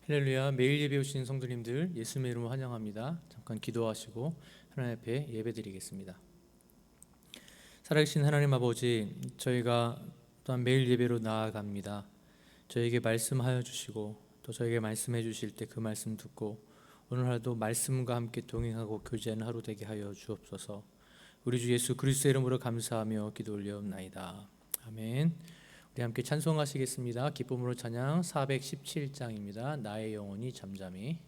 할렐루야. 매일 예배 오시는 성도님들 예수님의 이름으로 환영합니다. 잠깐 기도하시고 하나님 앞에 예배드리겠습니다. 살아계신 하나님 아버지, 저희가 또한 매일 예배로 나아갑니다. 저에게 말씀하여 주시고 또 저에게 말씀해 주실 때 그 말씀 듣고 오늘 하루도 말씀과 함께 동행하고 교제하는 하루 되게 하여 주옵소서. 우리 주 예수 그리스도의 이름으로 감사하며 기도 올려옵나이다. 아멘. 우리 함께 찬송하시겠습니다. 기쁨으로 찬양 417장입니다. 나의 영혼이 잠잠히.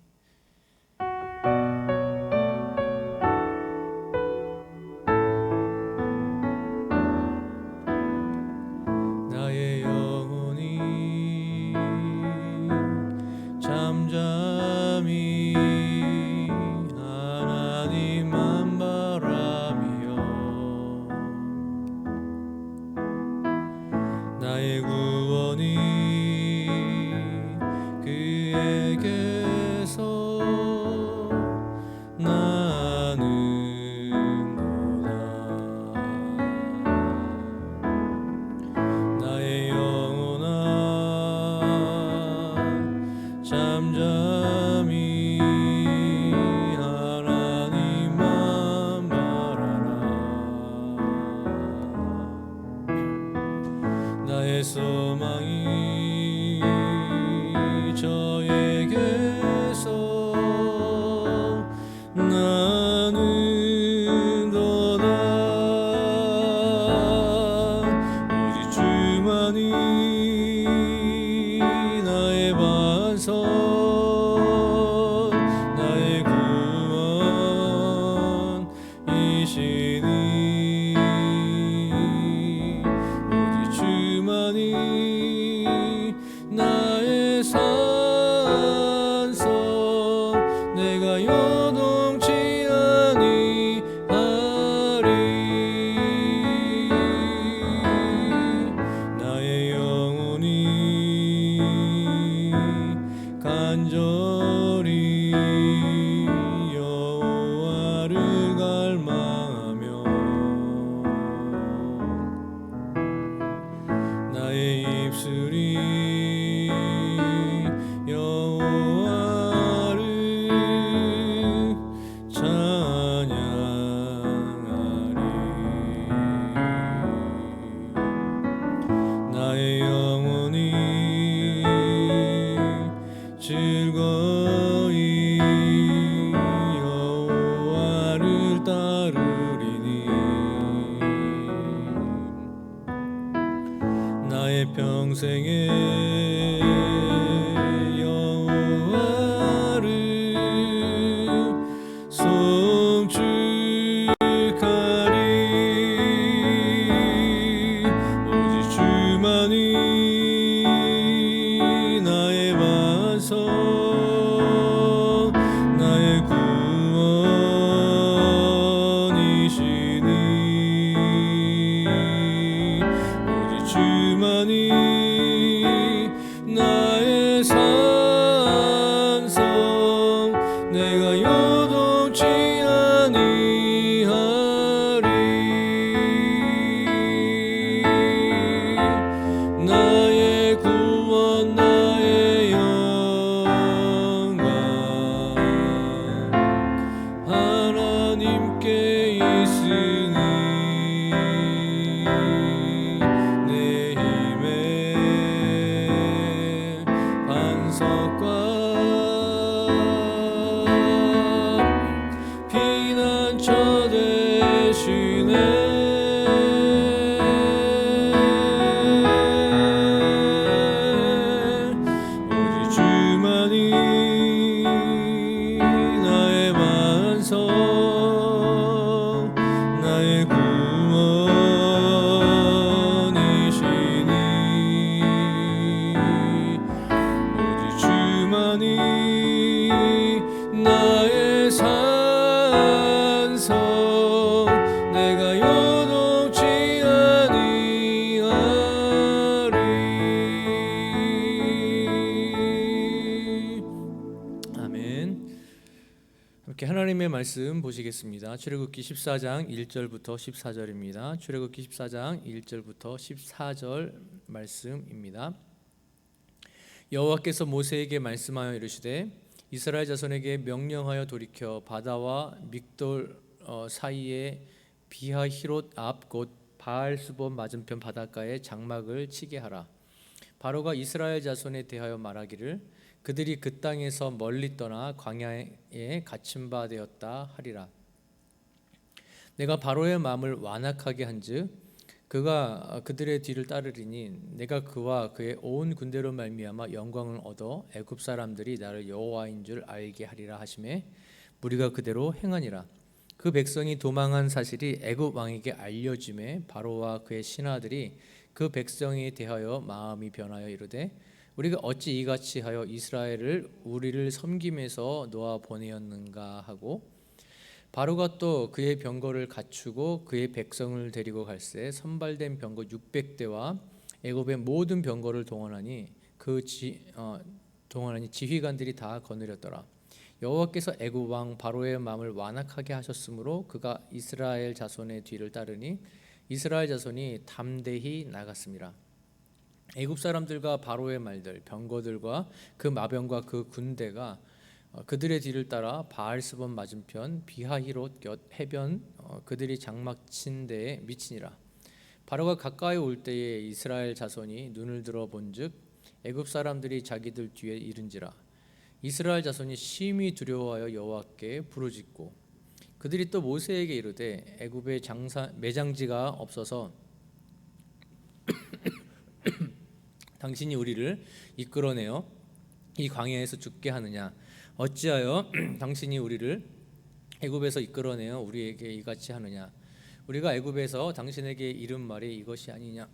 나의 영혼이 잠잠히 하나님만 바라며 나의 구원이 그에게서 나는도다. 나의 영혼아 잠잠히 하나님만 바라라. 나의 소망이 저에게서 나는도다. 오직 주만이 나의 반석 나의 구원이시니 오직 주만이 나의 산성 내가 요동치 아니하리. 나의 영혼이 간절히 여호와를 갈망하며 나의 입술이 여호와를 찬양하리. 나의 영혼이 즐거이 여호와를 따르리니 나의 평생에 여호와를 송축하리. 오직 주만이 나의 반석 나의 구원이시니 오직 주만이 나의 산성 내가 요동치 아니하리. 나의 구원 나의 영광 하나님께 있으니 내 힘의 반석과 피난처 되시네. 오직 주만이 나의 반석 나의 구원이시니 오직 주만이 나의 산성 내가 요동치 아니하리. 아멘. 함께 하나님의 말씀 보시겠습니다. 출애굽기 14장 1절부터 14절입니다. 출애굽기 14장 1절부터 14절 말씀입니다. 여호와께서 모세에게 말씀하여 이르시되 이스라엘 자손에게 명령하여 돌이켜 바다와 믹돌 사이에 비하히롯 앞 곧 바알스본 맞은편 바닷가에 장막을 치게 하라. 바로가 이스라엘 자손에 대하여 말하기를 그들이 그 땅에서 멀리 떠나 광야에 갇힌 바 되었다 하리라. 내가 바로의 마음을 완악하게 한즉 그가 그들의 뒤를 따르리니 내가 그와 그의 온 군대로 말미암아 영광을 얻어 애굽 사람들이 나를 여호와인 줄 알게 하리라 하시매 무리가 그대로 행하니라. 그 백성이 도망한 사실이 애굽 왕에게 알려짐에 바로와 그의 신하들이 그 백성에 대하여 마음이 변하여 이르되 우리가 어찌 이같이 하여 이스라엘을 우리를 섬김에서 놓아 보내었는가 하고 바로가 또 그의 병거를 갖추고 그의 백성을 데리고 갈새 선발된 병거 600대와 애굽의 모든 병거를 동원하니 동원하니 지휘관들이 다 거느렸더라. 여호와께서 애굽 왕 바로의 마음을 완악하게 하셨으므로 그가 이스라엘 자손의 뒤를 따르니 이스라엘 자손이 담대히 나갔습니다. 애굽 사람들과 바로의 말들 병거들과 그 마병과 그 군대가 그들의 뒤를 따라 바알스본 맞은편 비하히롯 곁 해변 그들이 장막 친 데에 미치니라. 바로가 가까이 올 때에 이스라엘 자손이 눈을 들어 본즉 애굽 사람들이 자기들 뒤에 이른지라. 이스라엘 자손이 심히 두려워하여 여호와께 부르짖고 그들이 또 모세에게 이르되 애굽에 매장지가 없어서 당신이 우리를 이끌어내어 이 광야에서 죽게 하느냐. 어찌하여 당신이 우리를 애굽에서 이끌어내어 우리에게 이같이 하느냐. 우리가 애굽에서 당신에게 이른 말이 이것이 아니냐.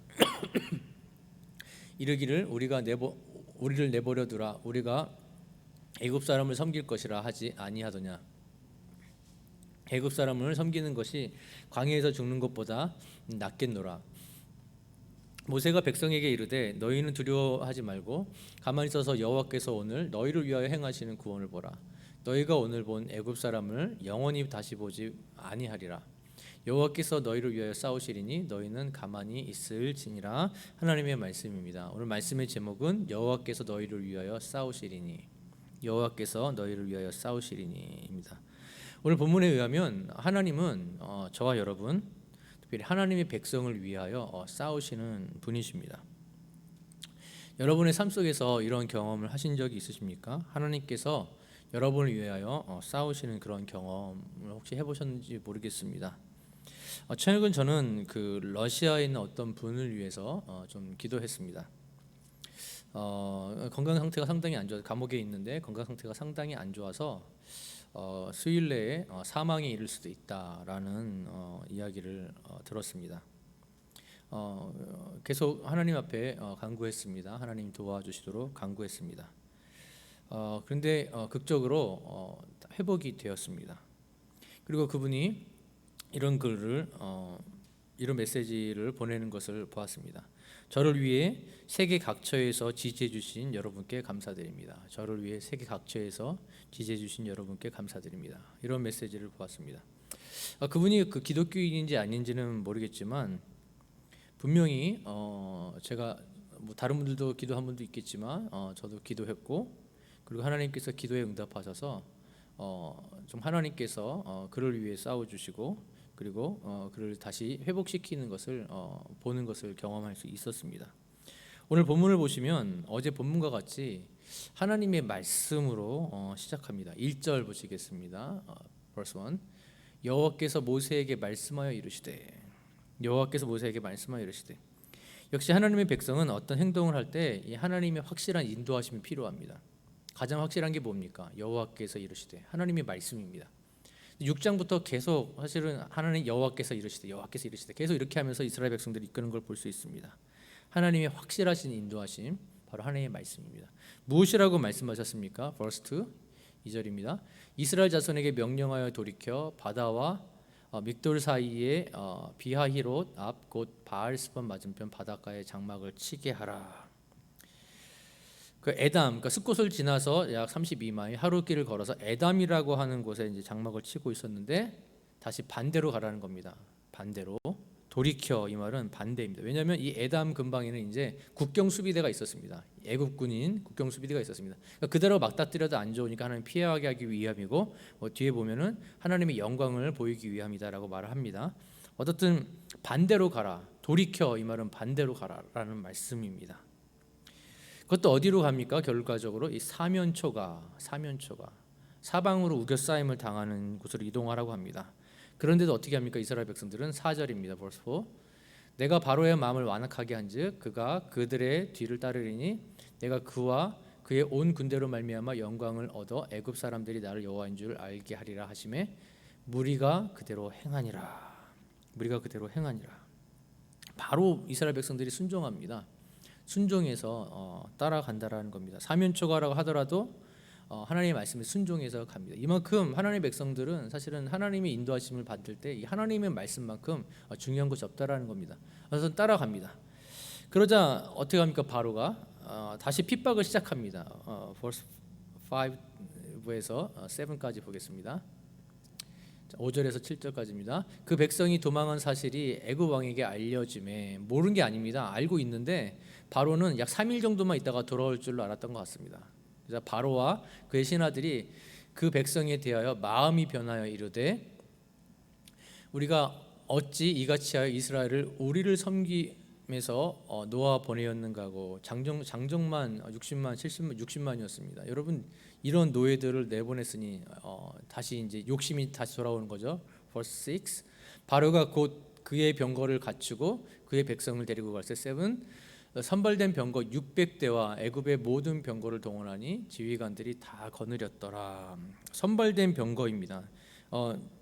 이르기를 우리를 내버려 두라. 우리가 애굽 사람을 섬길 것이라 하지 아니하더냐. 애굽 사람을 섬기는 것이 광야에서 죽는 것보다 낫겠노라. 모세가 백성에게 이르되 너희는 두려워하지 말고 가만히 있어서 여호와께서 오늘 너희를 위하여 행하시는 구원을 보라. 너희가 오늘 본 애굽 사람을 영원히 다시 보지 아니하리라. 여호와께서 너희를 위하여 싸우시리니 너희는 가만히 있을지니라. 하나님의 말씀입니다. 오늘 말씀의 제목은 여호와께서 너희를 위하여 싸우시리니, 여호와께서 너희를 위하여 싸우시리니입니다. 오늘 본문에 의하면 하나님은 저와 여러분, 특별히 하나님의 백성을 위하여 싸우시는 분이십니다. 여러분의 삶 속에서 이런 경험을 하신 적이 있으십니까? 하나님께서 여러분을 위하여 싸우시는 그런 경험을 혹시 해보셨는지 모르겠습니다. 최근 저는 그 러시아에 있는 어떤 분을 위해서 좀 기도했습니다. 건강 상태가 상당히 안 좋아서 감옥에 있는데 건강 상태가 상당히 안 좋아서 수일 내에 사망에 이를 수도 있다라는 이야기를 들었습니다. 계속 하나님 앞에 간구했습니다. 하나님 도와주시도록 간구했습니다. 그런데 극적으로 회복이 되었습니다. 그리고 그분이 이런 글을 이런 메시지를 보내는 것을 보았습니다. 저를 위해 세계 각처에서 지지해 주신 여러분께 감사드립니다. 저를 위해 세계 각처에서 지지해 주신 여러분께 감사드립니다. 이런 메시지를 보았습니다. 그분이 그 기독교인인지 아닌지는 모르겠지만 분명히 제가 뭐 다른 분들도 기도한 분도 있겠지만 저도 기도했고 그리고 하나님께서 기도에 응답하셔서 좀 하나님께서 그를 위해 싸워 주시고 그리고 그를 다시 회복시키는 것을 보는 것을 경험할 수 있었습니다. 오늘 본문을 보시면 어제 본문과 같이 하나님의 말씀으로 시작합니다. 1절 보시겠습니다. verse 1. 여호와께서 모세에게 말씀하여 이르시되, 여호와께서 모세에게 말씀하여 이르시되. 역시 하나님의 백성은 어떤 행동을 할 때 이 하나님의 확실한 인도하심이 필요합니다. 가장 확실한 게 뭡니까? 여호와께서 이르시되, 하나님의 말씀입니다. 6장부터 계속 사실은 하나님 여호와께서 이르시되 여호와께서 이르시되 계속 이렇게 하면서 이스라엘 백성들이 이끄는 걸 볼 수 있습니다. 하나님의 확실하신 인도하심 바로 하나님의 말씀입니다. 무엇이라고 말씀하셨습니까? verse 2 2절입니다. 이스라엘 자손에게 명령하여 돌이켜 바다와 믹돌 사이에 비하히롯 앞 곧 바알스본 맞은편 바닷가에 장막을 치게 하라. 그 에담, 그러니까 숫곳을 지나서 약 32마일 하루길을 걸어서 에담이라고 하는 곳에 이제 장막을 치고 있었는데 다시 반대로 가라는 겁니다. 반대로 돌이켜 이 말은 반대입니다. 왜냐하면 이 에담 근방에는 이제 국경 수비대가 있었습니다. 애국군인 국경 수비대가 있었습니다. 그러니까 그대로 막다뜨려도 안 좋으니까 하나님 피하게 하기 위함이고 뒤에 보면은 하나님의 영광을 보이기 위함이다라고 말을 합니다. 어떻든 반대로 가라, 돌이켜 이 말은 반대로 가라라는 말씀입니다. 그것도 어디로 갑니까? 결과적으로 이 사면초가 사방으로 우겨싸임을 당하는 곳으로 이동하라고 합니다. 그런데도 어떻게 합니까? 이스라엘 백성들은 4절입니다. verse 4. 내가 바로의 마음을 완악하게 한즉 그가 그들의 뒤를 따르리니 내가 그와 그의 온 군대로 말미암아 영광을 얻어 애굽 사람들이 나를 여호와인 줄 알게 하리라 하시매 무리가 그대로 행하니라. 바로 이스라엘 백성들이 순종합니다. 순종해서 따라간다라는 겁니다. 사면초가라고 하더라도 하나님의 말씀에 순종해서 갑니다. 이만큼 하나님의 백성들은 사실은 하나님의 인도하심을 받을 때 이 하나님의 말씀만큼 중요한 것이 없다라는 겁니다. 그래서 따라갑니다. 그러자 어떻게 합니까? 바로가 다시 핍박을 시작합니다. verse 5에서 7까지 보겠습니다. 5절에서 7절까지입니다. 그 백성이 도망한 사실이 애굽 왕에게 알려짐에 모르는 게 아닙니다. 알고 있는데 바로는 약 3일 정도만 있다가 돌아올 줄로 알았던 것 같습니다. 그래서 바로와 그의 신하들이 그 백성에 대하여 마음이 변하여 이르되 우리가 어찌 이같이 하여 이스라엘을 우리를 섬김에서 놓아 보내었는가고 장정만 60만 70만 60만이었습니다. 여러분 이런 노예들을 내보냈으니 다시 이제 욕심이 다시 돌아오는 거죠. verse 6 바로가 곧 그의 병거를 갖추고 그의 백성을 데리고 갈새 7 선발된 병거 600대와 애굽의 모든 병거를 동원하니 지휘관들이 다 거느렸더라. 선발된 병거입니다.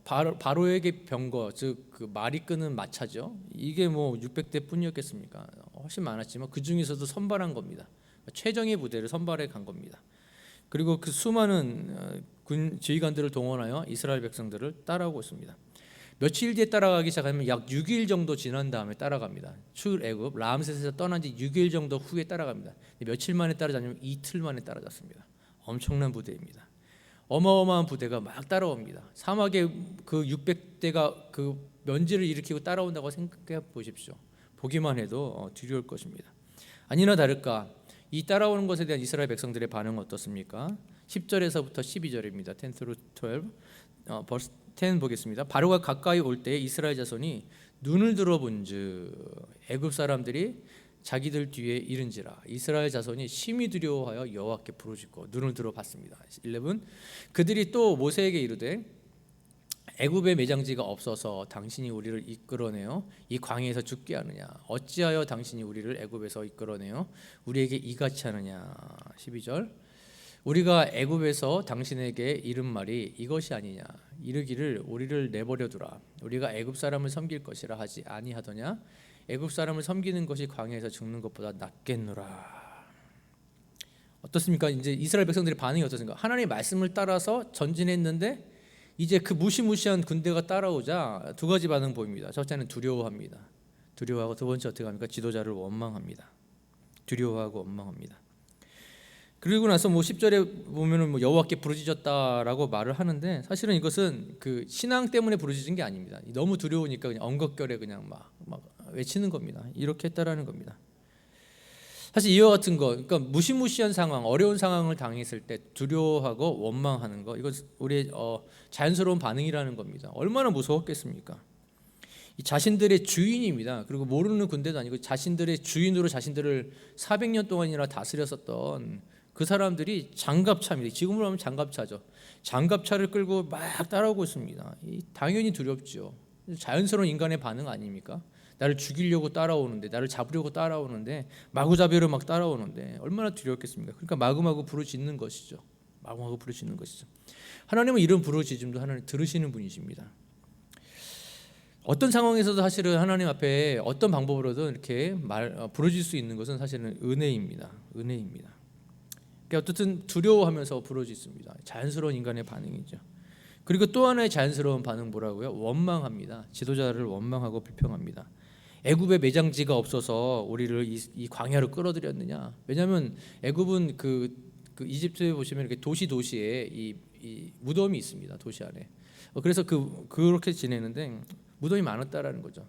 바로에게 병거 즉 그 말이 끄는 마차죠. 이게 뭐 600대 뿐이었겠습니까? 훨씬 많았지만 그 중에서도 선발한 겁니다. 최정예 부대를 선발해 간 겁니다. 그리고 그 수많은 군 지휘관들을 동원하여 이스라엘 백성들을 따라오고 있습니다. 며칠 뒤에 따라가기 시작하면 약 6일 정도 지난 다음에 따라갑니다. 출애굽 람셋에서 떠난 지 6일 정도 후에 따라갑니다. 며칠 만에 따라잡냐면 이틀 만에 따라잡습니다. 엄청난 부대입니다. 어마어마한 부대가 막 따라옵니다. 사막에 그 600대가 그 먼지를 일으키고 따라온다고 생각해 보십시오. 보기만 해도 두려울 것입니다. 아니나 다를까 이 따라오는 것에 대한 이스라엘 백성들의 반응은 어떻습니까? 10절에서부터 12절입니다. 10 through 12. 벌써 10 보겠습니다. 바로가 가까이 올 때 이스라엘 자손이 눈을 들어본즉 애굽 사람들이 자기들 뒤에 이른지라 이스라엘 자손이 심히 두려워하여 여호와께 부르짖고 눈을 들어봤습니다. 11 그들이 또 모세에게 이르되 애굽의 매장지가 없어서 당신이 우리를 이끌어내어 이 광야에서 죽게 하느냐 어찌하여 당신이 우리를 애굽에서 이끌어내어 우리에게 이같이 하느냐 12절 우리가 애굽에서 당신에게 이른 말이 이것이 아니냐 이르기를 우리를 내버려 두라 우리가 애굽 사람을 섬길 것이라 하지 아니하더냐 애굽 사람을 섬기는 것이 광야에서 죽는 것보다 낫겠노라. 어떻습니까? 이제 이스라엘 백성들의 반응이 어떻습니까? 하나님의 말씀을 따라서 전진했는데 이제 그 무시무시한 군대가 따라오자 두 가지 반응 보입니다. 첫째는 두려워합니다. 두려워하고 두 번째 어떻게 합니까? 지도자를 원망합니다. 두려워하고 원망합니다. 그리고 나서 10절에 보면은 여호와께 부르짖었다라고 말을 하는데 사실은 이것은 그 신앙 때문에 부르짖은 게 아닙니다. 너무 두려우니까 그냥 엉겁결에 그냥 막 외치는 겁니다. 이렇게 했다라는 겁니다. 사실 이와 같은 거, 그러니까 무시무시한 상황, 어려운 상황을 당했을 때 두려워하고 원망하는 거, 이건 우리의 자연스러운 반응이라는 겁니다. 얼마나 무서웠겠습니까? 이 자신들의 주인입니다. 그리고 모르는 군대도 아니고 자신들의 주인으로 자신들을 400년 동안이나 다스렸었던 그 사람들이 장갑차입니다. 지금으로 하면 장갑차죠. 장갑차를 끌고 막 따라오고 있습니다. 당연히 두렵죠. 자연스러운 인간의 반응 아닙니까? 나를 죽이려고 따라오는데, 나를 잡으려고 따라오는데, 마구잡이로 막 따라오는데 얼마나 두렵겠습니까? 그러니까 마구마구 부르짖는 것이죠. 마구마구 부르짖는 것이죠. 하나님은 이런 부르짖음도 하나님 들으시는 분이십니다. 어떤 상황에서도 사실은 하나님 앞에 어떤 방법으로든 이렇게 부르짖을 수 있는 것은 사실은 은혜입니다. 은혜입니다. 그러니까 어쨌든 두려워하면서 부르짖습니다. 자연스러운 인간의 반응이죠. 그리고 또 하나의 자연스러운 반응 뭐라고요? 원망합니다. 지도자를 원망하고 비평합니다. 애굽에 매장지가 없어서 우리를 이 광야로 끌어들였느냐? 왜냐하면 애굽은 그 이집트에 보시면 이렇게 도시에 이 무덤이 있습니다. 도시 안에. 그래서 그렇게 지내는데 무덤이 많았다라는 거죠.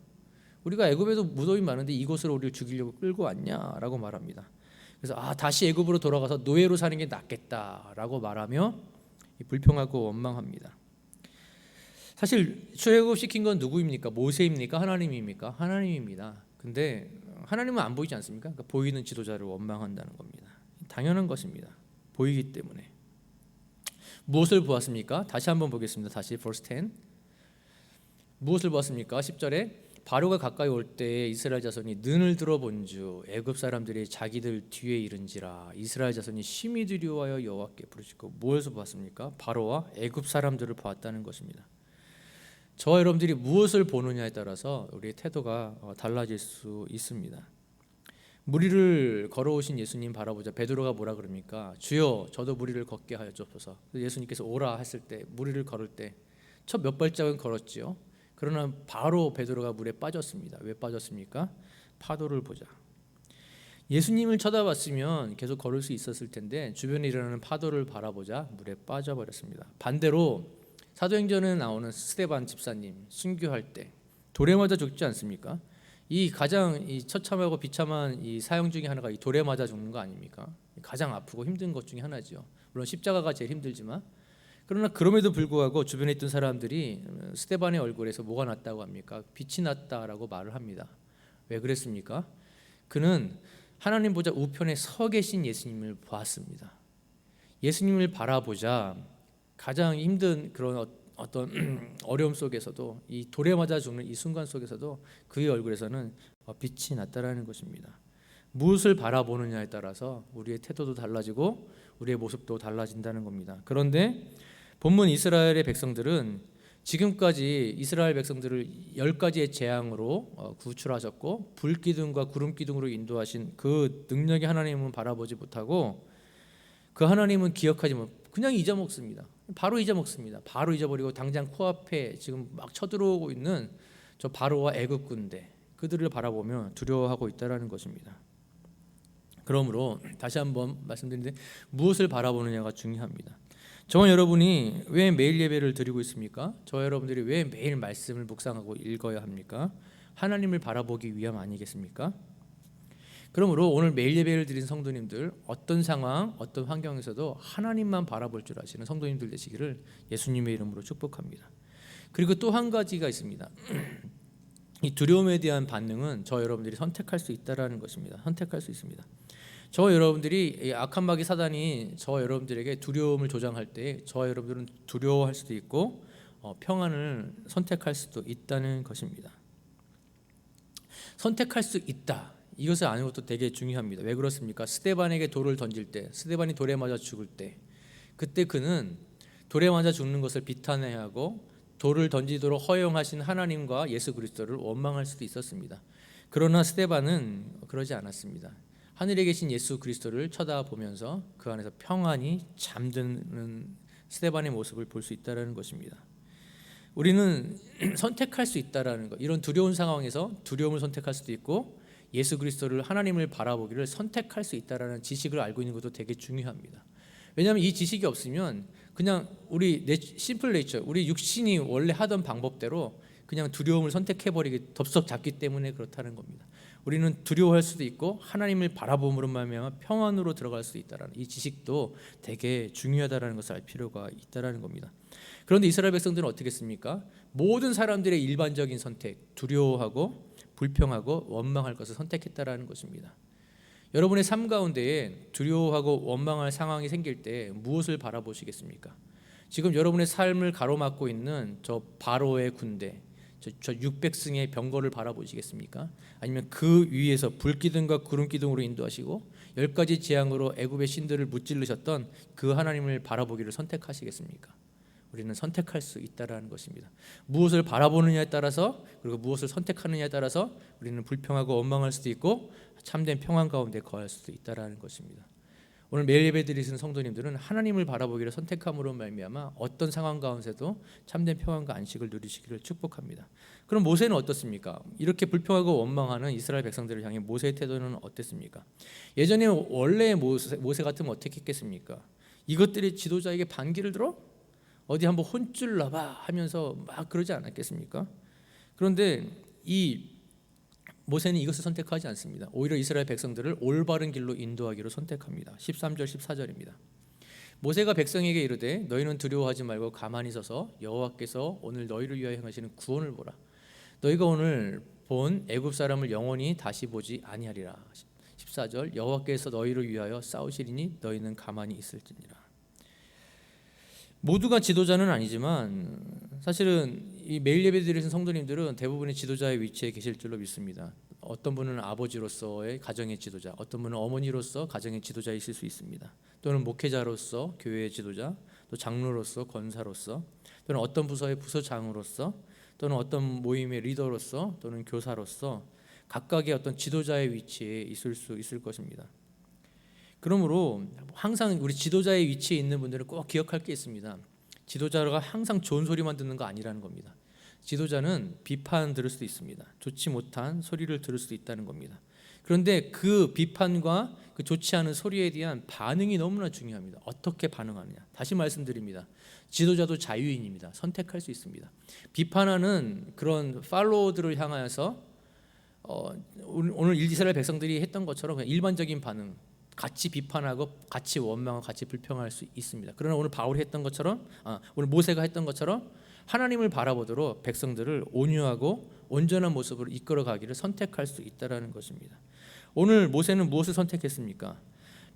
우리가 애굽에도 무도인 많은데 이곳으로 우리를 죽이려고 끌고 왔냐라고 말합니다. 그래서 다시 애굽으로 돌아가서 노예로 사는 게 낫겠다라고 말하며 불평하고 원망합니다. 사실 출애굽시킨 건 누구입니까? 모세입니까? 하나님입니까? 하나님입니다. 근데 하나님은 안 보이지 않습니까? 그러니까 보이는 지도자를 원망한다는 겁니다. 당연한 것입니다. 보이기 때문에. 무엇을 보았습니까? 다시 한번 보겠습니다. 다시 verse 10. 무엇을 보았습니까? 10절에 바로가 가까이 올 때에 이스라엘 자손이 눈을 들어본즉 애굽 사람들이 자기들 뒤에 이른지라. 이스라엘 자손이 심히 두려워하여 여호와께 부르짖고. 무엇을 보았습니까? 바로와 애굽 사람들을 보았다는 것입니다. 저와 여러분들이 무엇을 보느냐에 따라서 우리의 태도가 달라질 수 있습니다. 무리를 걸어오신 예수님 바라보자 베드로가 뭐라 그럽니까? 주여 저도 무리를 걷게 하여 주옵소서. 예수님께서 오라 했을 때 무리를 걸을 때 첫 몇 발짝은 걸었지요. 그러나 바로 베드로가 물에 빠졌습니다. 왜 빠졌습니까? 파도를 보자. 예수님을 쳐다봤으면 계속 걸을 수 있었을 텐데 주변에 일어나는 파도를 바라보자 물에 빠져버렸습니다. 반대로 사도행전에 나오는 스데반 집사님 순교할 때 돌에 맞아 죽지 않습니까? 이 가장 처참하고 비참한 이 사형 중에 하나가 이 돌에 맞아 죽는 거 아닙니까? 가장 아프고 힘든 것 중에 하나죠. 물론 십자가가 제일 힘들지만, 그러나 그럼에도 불구하고 주변에 있던 사람들이 스데반의 얼굴에서 뭐가 났다고 합니까? 빛이 났다라고 말을 합니다. 왜 그랬습니까? 그는 하나님 보좌 우편에 서 계신 예수님을 보았습니다. 예수님을 바라보자 가장 힘든 그런 어떤 어려움 속에서도, 이 돌에 맞아 죽는 이 순간 속에서도 그의 얼굴에서는 빛이 났다라는 것입니다. 무엇을 바라보느냐에 따라서 우리의 태도도 달라지고 우리의 모습도 달라진다는 겁니다. 그런데 본문 이스라엘의 백성들은 지금까지 이스라엘 백성들을 10가지의 재앙으로 구출하셨고 불기둥과 구름기둥으로 인도하신 그 능력의 하나님은 바라보지 못하고 그 하나님은 기억하지 못, 그냥 잊어먹습니다. 바로 잊어먹습니다. 바로 잊어버리고 당장 코앞에 지금 막 쳐들어오고 있는 저 바로와 애굽 군대, 그들을 바라보며 두려워하고 있다는 것입니다. 그러므로 다시 한번 말씀드리는데 무엇을 바라보느냐가 중요합니다. 저와 여러분이 왜 매일 예배를 드리고 있습니까? 저와 여러분들이 왜 매일 말씀을 묵상하고 읽어야 합니까? 하나님을 바라보기 위함 아니겠습니까? 그러므로 오늘 매일 예배를 드린 성도님들, 어떤 상황, 어떤 환경에서도 하나님만 바라볼 줄 아시는 성도님들 되시기를 예수님의 이름으로 축복합니다. 그리고 또 한 가지가 있습니다. 이 두려움에 대한 반응은 저 여러분들이 선택할 수 있다라는 것입니다. 선택할 수 있습니다. 저 여러분들이 악한 마귀 사단이 저 여러분들에게 두려움을 조장할 때 저 여러분들은 두려워할 수도 있고 평안을 선택할 수도 있다는 것입니다. 선택할 수 있다. 이것을 아는 것도 되게 중요합니다. 왜 그렇습니까? 스데반에게 돌을 던질 때, 스데반이 돌에 맞아 죽을 때, 그때 그는 돌에 맞아 죽는 것을 비탄해야 하고 돌을 던지도록 허용하신 하나님과 예수 그리스도를 원망할 수도 있었습니다. 그러나 스데반은 그러지 않았습니다. 하늘에 계신 예수 그리스도를 쳐다보면서 그 안에서 평안히 잠드는 스데반의 모습을 볼 수 있다는 것입니다. 우리는 선택할 수 있다는 것, 이런 두려운 상황에서 두려움을 선택할 수도 있고 예수 그리스도를, 하나님을 바라보기를 선택할 수 있다는 지식을 알고 있는 것도 되게 중요합니다. 왜냐하면 이 지식이 없으면 그냥 우리 심플 네이처, 우리 육신이 원래 하던 방법대로 그냥 두려움을 선택해버리기, 덥석 잡기 때문에 그렇다는 겁니다. 우리는 두려워할 수도 있고 하나님을 바라봄으로 말미암아 평안으로 들어갈 수 있다는 이 지식도 되게 중요하다는 것을 알 필요가 있다는 겁니다. 그런데 이스라엘 백성들은 어떻게 했습니까? 모든 사람들의 일반적인 선택, 두려워하고 불평하고 원망할 것을 선택했다라는 것입니다. 여러분의 삶 가운데에 두려워하고 원망할 상황이 생길 때 무엇을 바라보시겠습니까? 지금 여러분의 삶을 가로막고 있는 저 바로의 군대, 저 600승의 병거를 바라보시겠습니까? 아니면 그 위에서 불기둥과 구름기둥으로 인도하시고 10가지 재앙으로 애굽의 신들을 무찔르셨던 그 하나님을 바라보기를 선택하시겠습니까? 우리는 선택할 수 있다라는 것입니다. 무엇을 바라보느냐에 따라서, 그리고 무엇을 선택하느냐에 따라서 우리는 불평하고 원망할 수도 있고 참된 평안 가운데 거할 수도 있다라는 것입니다. 오늘 매일 예배 드리시는 성도님들은 하나님을 바라보기를 선택함으로 말미암아 어떤 상황 가운데서도 참된 평안과 안식을 누리시기를 축복합니다. 그럼 모세는 어떻습니까? 이렇게 불평하고 원망하는 이스라엘 백성들을 향해 모세의 태도는 어땠습니까? 예전에 원래 모세 같으면 어떻게 했겠습니까? 이것들이 지도자에게 반기를 들어? 어디 한번 혼쭐 나봐 하면서 막 그러지 않았겠습니까? 그런데 이 모세는 이것을 선택하지 않습니다. 오히려 이스라엘 백성들을 올바른 길로 인도하기로 선택합니다. 13절 14절입니다. 모세가 백성에게 이르되 너희는 두려워하지 말고 가만히 서서 여호와께서 오늘 너희를 위하여 행하시는 구원을 보라. 너희가 오늘 본 애굽 사람을 영원히 다시 보지 아니하리라. 14절 여호와께서 너희를 위하여 싸우시리니 너희는 가만히 있을지니라. 모두가 지도자는 아니지만 사실은 이 매일 예배 드리는 성도님들은 대부분의 지도자의 위치에 계실 줄로 믿습니다. 어떤 분은 아버지로서의 가정의 지도자, 어떤 분은 어머니로서 가정의 지도자이실 수 있습니다. 또는 목회자로서 교회의 지도자, 또 장로로서 권사로서, 또는 어떤 부서의 부서장으로서, 또는 어떤 모임의 리더로서, 또는 교사로서 각각의 어떤 지도자의 위치에 있을 수 있을 것입니다. 그러므로 항상 우리 지도자의 위치에 있는 분들은 꼭 기억할 게 있습니다. 지도자가 항상 좋은 소리만 듣는 거 아니라는 겁니다. 지도자는 비판 들을 수도 있습니다. 좋지 못한 소리를 들을 수도 있다는 겁니다. 그런데 그 비판과 그 좋지 않은 소리에 대한 반응이 너무나 중요합니다. 어떻게 반응하느냐. 다시 말씀드립니다. 지도자도 자유인입니다. 선택할 수 있습니다. 비판하는 그런 팔로워들을 향하여서 오늘 이스라엘 백성들이 했던 것처럼 그냥 일반적인 반응, 같이 비판하고 같이 원망하고 같이 불평할 수 있습니다. 그러나 오늘 바울이 했던 것처럼 오늘 모세가 했던 것처럼 하나님을 바라보도록 백성들을 온유하고 온전한 모습으로 이끌어가기를 선택할 수 있다는 것입니다. 오늘 모세는 무엇을 선택했습니까?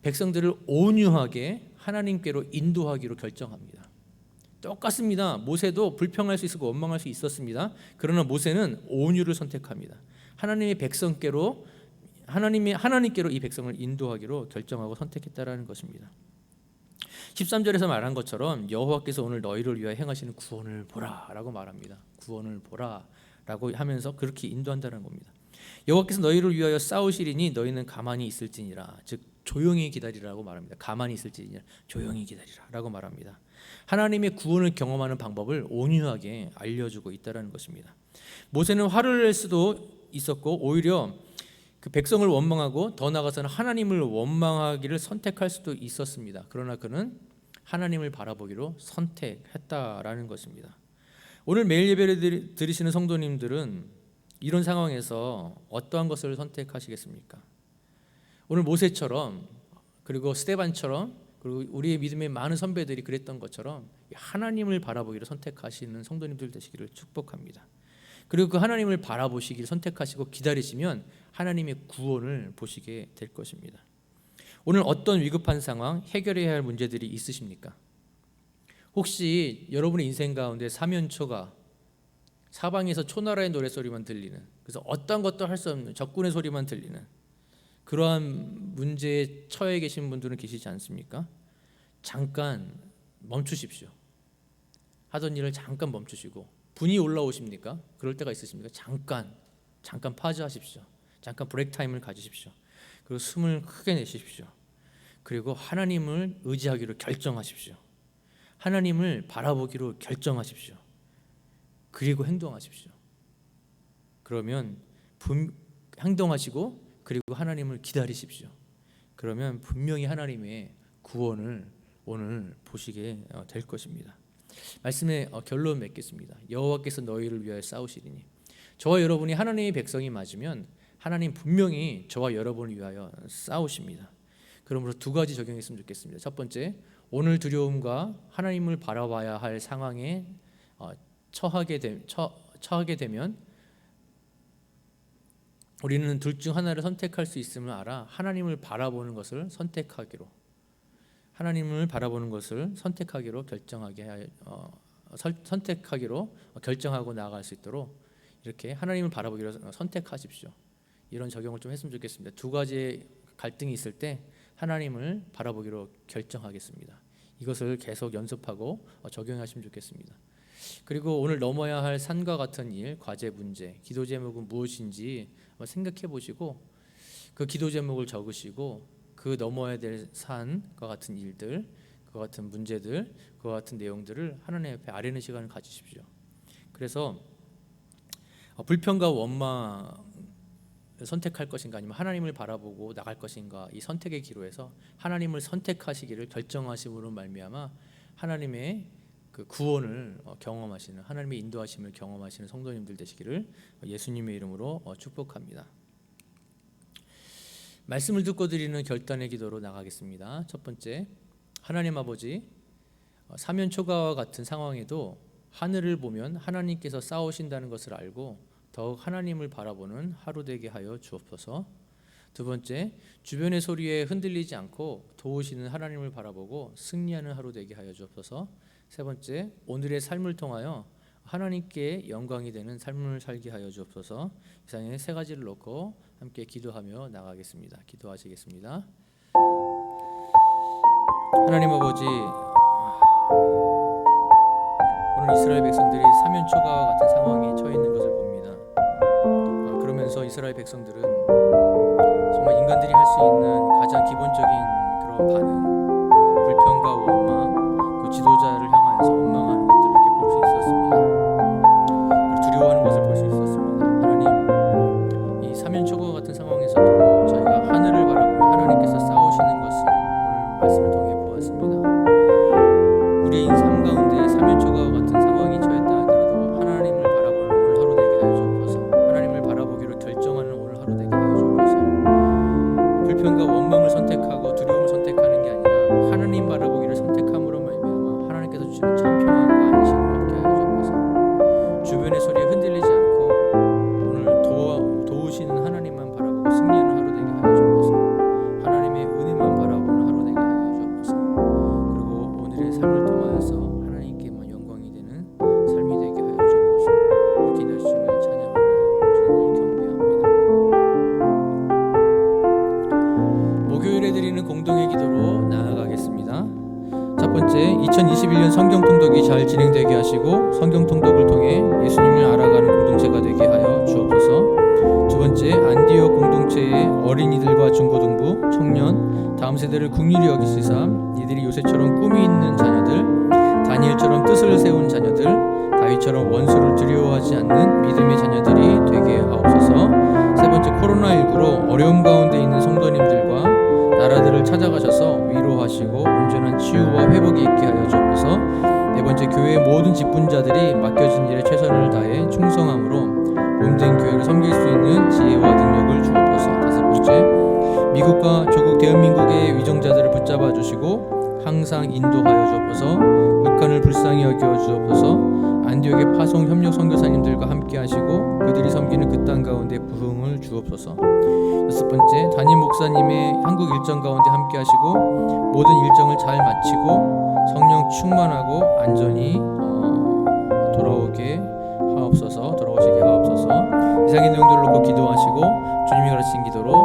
백성들을 온유하게 하나님께로 인도하기로 결정합니다. 똑같습니다. 모세도 불평할 수 있었고 원망할 수 있었습니다. 그러나 모세는 온유를 선택합니다. 하나님의 백성께로 하나님께로 이 백성을 인도하기로 결정하고 선택했다라는 것입니다. 13절에서 말한 것처럼 여호와께서 오늘 너희를 위하여 행하시는 구원을 보라라고 말합니다. 구원을 보라라고 하면서 그렇게 인도한다는 겁니다. 여호와께서 너희를 위하여 싸우시리니 너희는 가만히 있을지니라. 즉 조용히 기다리라고 말합니다. 가만히 있을지니라. 조용히 기다리라라고 말합니다. 하나님의 구원을 경험하는 방법을 온유하게 알려주고 있다는 것입니다. 모세는 화를 낼 수도 있었고 오히려 그 백성을 원망하고 더 나아가서는 하나님을 원망하기를 선택할 수도 있었습니다. 그러나 그는 하나님을 바라보기로 선택했다라는 것입니다. 오늘 매일 예배를 드리시는 성도님들은 이런 상황에서 어떠한 것을 선택하시겠습니까? 오늘 모세처럼 그리고 스데반처럼 그리고 우리의 믿음의 많은 선배들이 그랬던 것처럼 하나님을 바라보기를 선택하시는 성도님들 되시기를 축복합니다. 그리고 그 하나님을 바라보시기를 선택하시고 기다리시면 하나님의 구원을 보시게 될 것입니다. 오늘 어떤 위급한 상황, 해결해야 할 문제들이 있으십니까? 혹시 여러분의 인생 가운데 사면초가 사방에서 초나라의 노랫소리만 들리는, 그래서 어떤 것도 할 수 없는 적군의 소리만 들리는 그러한 문제에 처해 계신 분들은 계시지 않습니까? 잠깐 멈추십시오. 하던 일을 잠깐 멈추시고 분이 올라오십니까? 그럴 때가 있으십니까? 잠깐 파즈하십시오. 잠깐 브레이크 타임을 가지십시오. 그리고 숨을 크게 내십시오. 그리고 하나님을 의지하기로 결정하십시오. 하나님을 바라보기로 결정하십시오. 그리고 행동하십시오. 그러면 행동하시고 그리고 하나님을 기다리십시오. 그러면 분명히 하나님의 구원을 오늘 보시게 될 것입니다. 말씀의 결론 맺겠습니다. 여호와께서 너희를 위하여 싸우시리니. 저와 여러분이 하나님의 백성이 맞으면 하나님 분명히 저와 여러분을 위하여 싸우십니다. 그러므로 두 가지 적용했으면 좋겠습니다. 첫 번째, 오늘 두려움과 하나님을 바라봐야 할 상황에 처하게 되면 우리는 둘 중 하나를 선택할 수 있음을 알아 하나님을 바라보는 것을 선택하기로 결정하고 나아갈 수 있도록 이렇게 하나님을 바라보기로 선택하십시오. 이런 적용을 좀 했으면 좋겠습니다. 두 가지의 갈등이 있을 때 하나님을 바라보기로 결정하겠습니다. 이것을 계속 연습하고 적용하시면 좋겠습니다. 그리고 오늘 넘어야 할 산과 같은 일, 과제, 문제, 기도 제목은 무엇인지 생각해 보시고 그 기도 제목을 적으시고 그 넘어야 될 산과 같은 일들, 그와 같은 문제들, 그와 같은 내용들을 하나님 앞에 아뢰는 시간을 가지십시오. 그래서 불평과 원망 선택할 것인가 아니면 하나님을 바라보고 나갈 것인가, 이 선택의 기로에서 하나님을 선택하시기를 결정하심으로 말미암아 하나님의 그 구원을 경험하시는, 하나님의 인도하심을 경험하시는 성도님들 되시기를 예수님의 이름으로 축복합니다. 말씀을 듣고 드리는 결단의 기도로 나가겠습니다. 첫 번째, 하나님 아버지, 사면 초가와 같은 상황에도 하늘을 보면 하나님께서 싸우신다는 것을 알고 더욱 하나님을 바라보는 하루 되게 하여 주옵소서. 두 번째, 주변의 소리에 흔들리지 않고 도우시는 하나님을 바라보고 승리하는 하루 되게 하여 주옵소서. 세 번째, 오늘의 삶을 통하여 하나님께 영광이 되는 삶을 살게 하여 주옵소서. 이상의 세 가지를 놓고 함께 기도하며 나가겠습니다. 기도하시겠습니다. 하나님 아버지, 오늘 이스라엘 백성들이 사면 초가와 같은 상황에 처해 있는 것을 봅니다. 그러면서 이스라엘 백성들은 정말 인간들이 할 수 있는 가장 기본적인 그런 반응, 불평과 원망, 그 지도자를 향하여서 원망하는 것들을 이렇게 볼 수 있었습니다. 두려워하는 것을 볼 수 있었습니다. 하나님, 이 사면 초가와 같은 상황에서도 저희가 하늘을 바라보며 하나님께서 싸우시는 것을 오늘 말씀을 통해 보았습니다. 우리의 삶 가운데 사면 초가와 같은 상황이 처했다 하더라도 하나님을 바라보는 오늘 하루 되게 하여 주옵소서. 하나님을 바라보기로 결정하는 오늘 하루 되게 하여 주옵소서. 불평과 원망을 선택하고 두려움을 선택하는 게 아니라 하나님 바라보기를 선택함으로 말미암아 하나님께서 주시는 참 평안과 안식을 얻게 하여 주옵소서. 주변의 소리에 흔들리지 않고 오늘 도우시는 하나님만 바라보고 승리하는 하루 되게 하여 주옵소서. 하나님의 은혜만 바라보는 하루 되게 하여 주옵소서. 그리고 오늘의 삶을 통하여서 하나님께만 영광이 되는 삶이 되게 하여 주옵소서. 이렇게 늘 주님을 찬양합니다. 주님을 경배합니다. 목요일에 드리는 공동의 기도로 나아가겠습니다. 첫 번째, 2021년 성경 통독이 잘 진행되게 하시고 성경 통독을 통해 예수님을 알아가는 공동체가 되게 하여 주옵소서. 두 번째, 안디옥 공동체의 어린이들과 중고등부, 청년, 다음 세대를 긍휼히 여기시사 이들이 요새처럼 꿈이 있는 자녀들, 다니엘처럼 뜻을 세운 자녀들, 다윗처럼 원수를 두려워하지 않는 믿음의 자녀들이 되게 하옵소서. 세 번째, 코로나19로 어려움 가운데 있는 성도님들과 나라들을 찾아가셔서 위로하시고 온전한 치유와 회복이 있게 하여 주옵소서. 네 번째, 교회의 모든 직분자들이 맡겨진 일에 최선을 다해 충성함으로 몸된 교회를 섬길 수 있는 지혜와 능력을 주옵소서. 다섯 번째, 미국과 조국 대한민국의 위정자들을 붙잡아 주시고 항상 인도하여 주옵소서. 북한을 불쌍히 여겨 주옵소서. 안디옥의 파송 협력 선교사님들과 함께 하시고 그들이 섬기는 그 땅 가운데 부흥을 주옵소서. 여섯 번째, 담임 목사님의 한국 일정 가운데 함께 하시고 모든 일정을 잘 마치고 성령 충만하고 안전히 돌아오시게 하옵소서. 이상의 내용들을 놓고 기도하시고 주님이 가르친 기도로